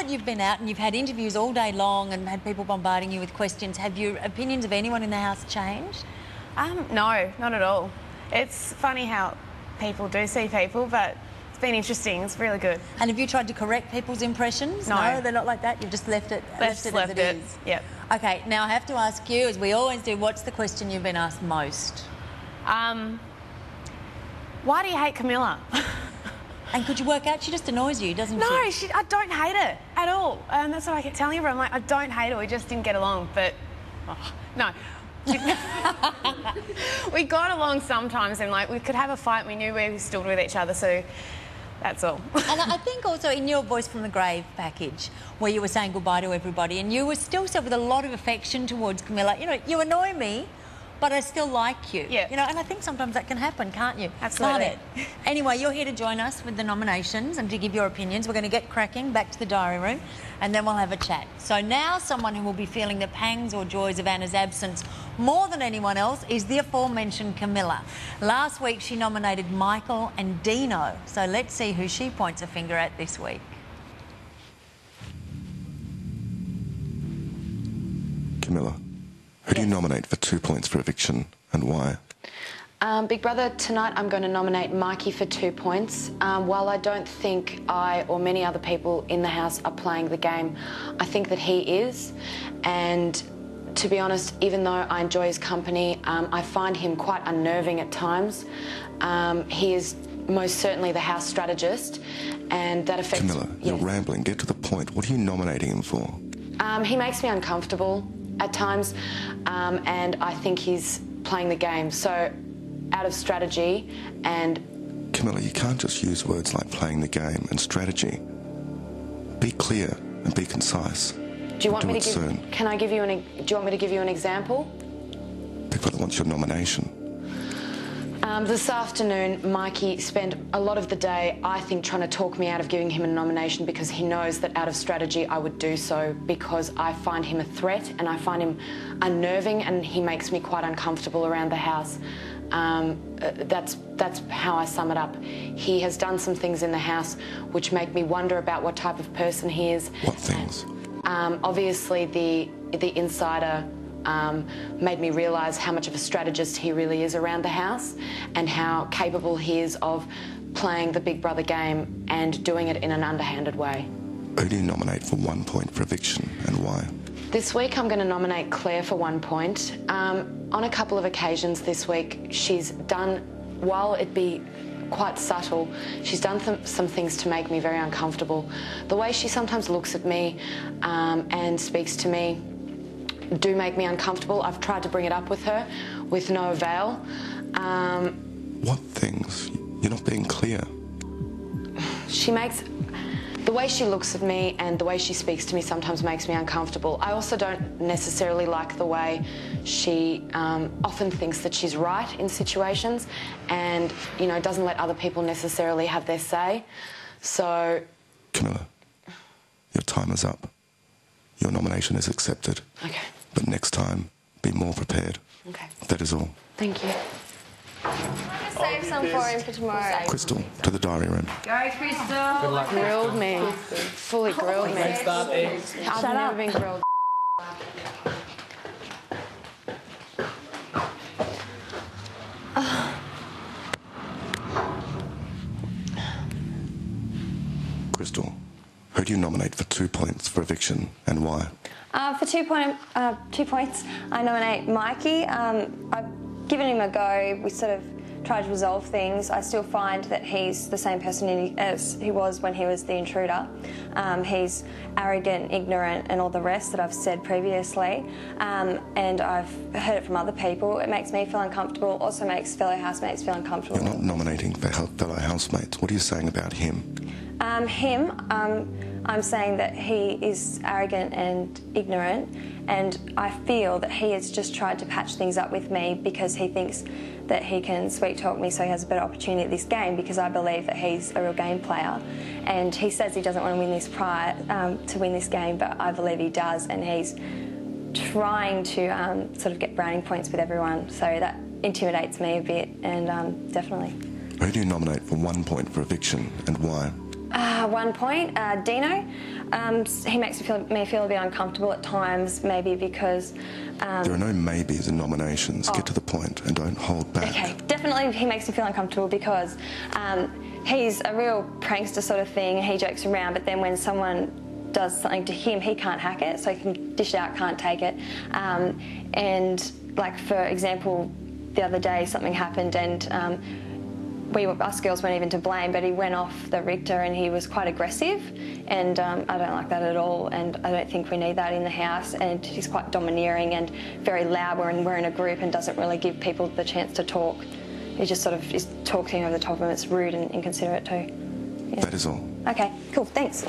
that you've been out and you've had interviews all day long and had people bombarding you with questions, have your opinions of anyone in the house changed? No, not at all. It's funny how people do see people, but it's been interesting. It's really good. And have you tried to correct people's impressions? No. They're not like that? You've just left it as it is? Yep. OK, now I have to ask you, as we always do, what's the question you've been asked most? Why do you hate Camilla? And could you work out? She just annoys you, doesn't she? No, I don't hate her at all. And that's what I keep telling everyone. I'm like, I don't hate her. We just didn't get along. But, no. We got along sometimes and, like, we could have a fight. We knew where we stood with each other, so that's all. And I think also in your Voice from the Grave package, where you were saying goodbye to everybody and you were still said with a lot of affection towards Camilla, you know, you annoy me, but I still like you. Yeah. You know, and I think sometimes that can happen, can't you? Absolutely. Can't it? Anyway, you're here to join us with the nominations and to give your opinions. We're going to get cracking, back to the diary room, and then we'll have a chat. So now someone who will be feeling the pangs or joys of Anna's absence more than anyone else is the aforementioned Camilla. Last week she nominated Michael and Dino. So let's see who she points a finger at this week. Camilla, who do you nominate for 2 points for eviction and why? Big Brother, tonight I'm going to nominate Mikey for 2 points. While I don't think I or many other people in the house are playing the game, I think that he is. And to be honest, even though I enjoy his company, I find him quite unnerving at times. He is most certainly the house strategist, and that affects... Camilla, you're rambling. Get to the point. What are you nominating him for? He makes me uncomfortable at times, and I think he's playing the game. So, out of strategy and... Camilla, you can't just use words like playing the game and strategy. Be clear and be concise. Do you want me to give... Soon. Can I give you an... Do you want me to give you an example? Big Brother wants your nomination. This afternoon, Mikey spent a lot of the day, I think, trying to talk me out of giving him a nomination because he knows that out of strategy I would do so because I find him a threat and I find him unnerving and he makes me quite uncomfortable around the house. That's how I sum it up. He has done some things in the house which make me wonder about what type of person he is. What things? Obviously, the insider made me realise how much of a strategist he really is around the house and how capable he is of playing the Big Brother game and doing it in an underhanded way. Who do you nominate for 1 point for eviction and why? This week I'm going to nominate Claire for 1 point. On a couple of occasions this week she's done, while it be quite subtle, she's done some things to make me very uncomfortable. The way she sometimes looks at me and speaks to me do make me uncomfortable. I've tried to bring it up with her with no avail. What things? You're not being clear. She makes... The way she looks at me and the way she speaks to me sometimes makes me uncomfortable. I also don't necessarily like the way she often thinks that she's right in situations and, you know, doesn't let other people necessarily have their say. So... Camilla, your time is up. Your nomination is accepted. Okay. But next time, be more prepared. Okay. That is all. Thank you. Save some for him for tomorrow. Crystal, to the diary room. Go, Crystal. Good luck. Grilled me. Fully grilled me. I've never been grilled. Crystal, who do you nominate for 2 points for eviction and why? For 2 points, I nominate Mikey. I've given him a go. We sort of tried to resolve things. I still find that he's the same person as he was when he was the intruder. He's arrogant, ignorant, and all the rest that I've said previously. And I've heard it from other people. It makes me feel uncomfortable, also makes fellow housemates feel uncomfortable. You're not nominating fellow housemates. What are you saying about him? I'm saying that he is arrogant and ignorant, and I feel that he has just tried to patch things up with me because he thinks that he can sweet talk me so he has a better opportunity at this game, because I believe that he's a real game player. And he says he doesn't want to win this game, but I believe he does, and he's trying to sort of get browning points with everyone, so that intimidates me a bit, and definitely. Who do you nominate for 1 point for eviction and why? One point, Dino. He makes me feel a bit uncomfortable at times, maybe because... There are no maybes in nominations. Get to the point and don't hold back. Okay, definitely he makes me feel uncomfortable because he's a real prankster sort of thing. He jokes around, but then when someone does something to him, he can't hack it, so he can dish it out, can't take it. And, like, for example, the other day something happened and us girls weren't even to blame, but he went off the Richter and he was quite aggressive, and I don't like that at all, and I don't think we need that in the house. And he's quite domineering and very loud when we're in a group and doesn't really give people the chance to talk. He just sort of is talking over the top of him. It's rude and inconsiderate too. Yeah. That is all. Okay, cool, thanks.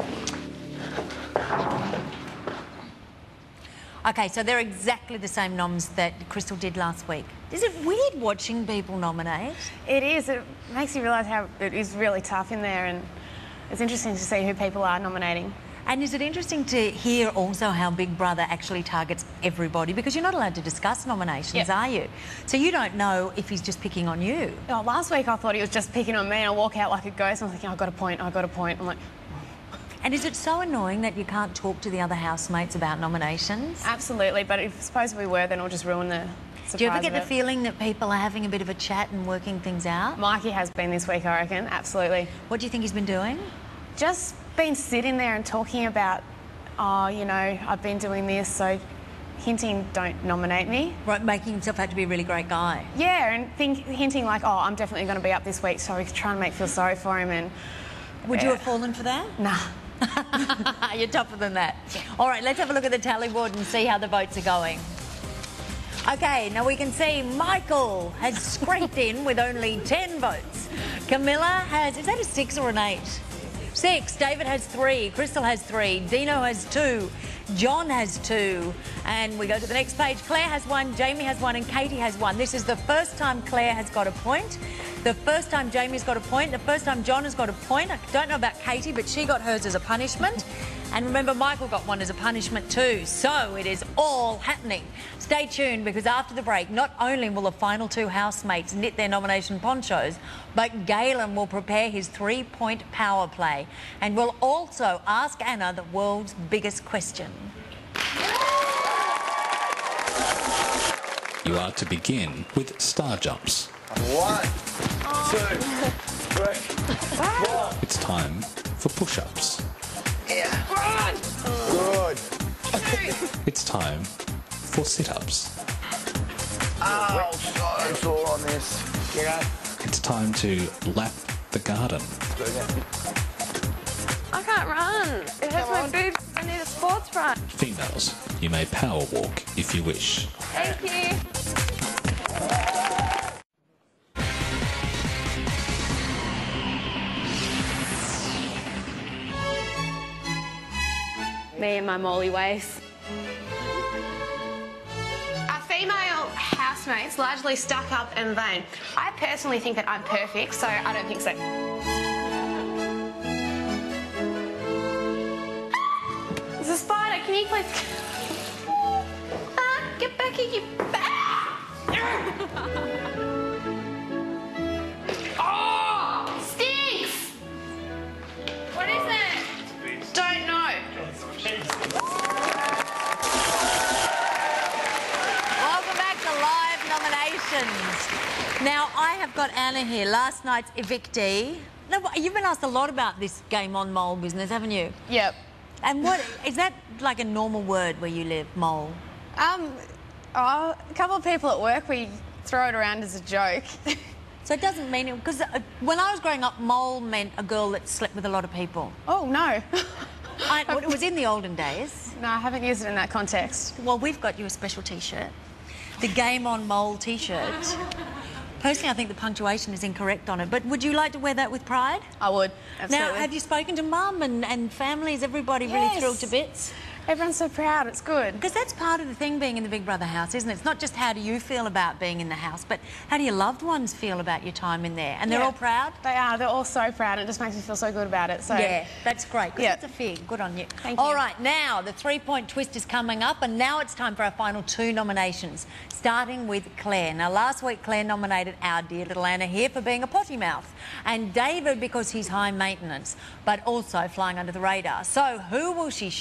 Okay, so they're exactly the same noms that Crystal did last week. Is it weird watching people nominate? It is. It makes you realise how it is really tough in there, and it's interesting to see who people are nominating. And is it interesting to hear also how Big Brother actually targets everybody? Because you're not allowed to discuss nominations, are you? So you don't know if he's just picking on you. Oh, last week I thought he was just picking on me, and I walk out like a ghost and I'm thinking, I've got a point, I've got a point. I'm like... And is it so annoying that you can't talk to the other housemates about nominations? Absolutely, but if suppose we were, then it'll just ruin the surprise. Do you ever get the feeling that people are having a bit of a chat and working things out? Mikey has been this week, I reckon, absolutely. What do you think he's been doing? Just been sitting there and talking about, oh, you know, I've been doing this, so hinting, don't nominate me. Right, making himself out to be a really great guy. Yeah, and hinting like, oh, I'm definitely going to be up this week, so we can try and make feel sorry for him. And would you have fallen for that? Nah. You're tougher than that. All right, let's have a look at the tally board and see how the votes are going. Okay, now we can see Michael has scraped in with only 10 votes. Camilla has, is that a 6 or an 8? 6. David has 3. Crystal has 3. Dino has 2. John has 2. And we go to the next page. Claire has 1. Jamie has 1. And Katie has 1. This is the first time Claire has got a point. The first time Jamie's got a point. The first time John has got a point. I don't know about Katie, but she got hers as a punishment. And remember, Michael got one as a punishment too. So it is all happening. Stay tuned, because after the break, not only will the final 2 housemates knit their nomination ponchos, but Galen will prepare his 3-point power play. And we'll also ask Anna the world's biggest question. You are to begin with star jumps. 1, 2, 3, 4. It's time for push-ups. Yeah. Good. It's time for sit-ups. Oh, so sore on this. Get up. It's time to lap the garden. I can't run. It hurts my boobs. I need a sports bra. Females, you may power walk if you wish. Thank you. Me and my molly ways. Our female housemates largely stuck up and vain. I personally think that I'm perfect, so I don't think so. There's a spider. Can you please... get back here, you... Oh! Stinks! What is it? Don't know. Welcome back to live nominations. Now, I have got Anna here, last night's evictee. No, you've been asked a lot about this game on mole business, haven't you? Yep. And what is that, like a normal word where you live, mole? A couple of people at work, we throw it around as a joke. So it doesn't mean it, because when I was growing up, mole meant a girl that slept with a lot of people. Oh, no. It was in the olden days. No, I haven't used it in that context. Well, we've got you a special T-shirt. The Game on Mole T-shirt. Personally, I think the punctuation is incorrect on it, but would you like to wear that with pride? I would, absolutely. Now, have you spoken to Mum and family? Is everybody really thrilled to bits? Everyone's so proud. It's good. Because that's part of the thing being in the Big Brother house, isn't it? It's not just how do you feel about being in the house, but how do your loved ones feel about your time in there? And they're all proud? They are. They're all so proud. It just makes me feel so good about it. So yeah, that's great. Yeah. That's a fig. Good on you. Thank you. All right, now the three-point twist is coming up, and now it's time for our final 2 nominations, starting with Claire. Now, last week, Claire nominated our dear little Anna here for being a potty mouth, and David because he's high maintenance, but also flying under the radar. So who will she shake?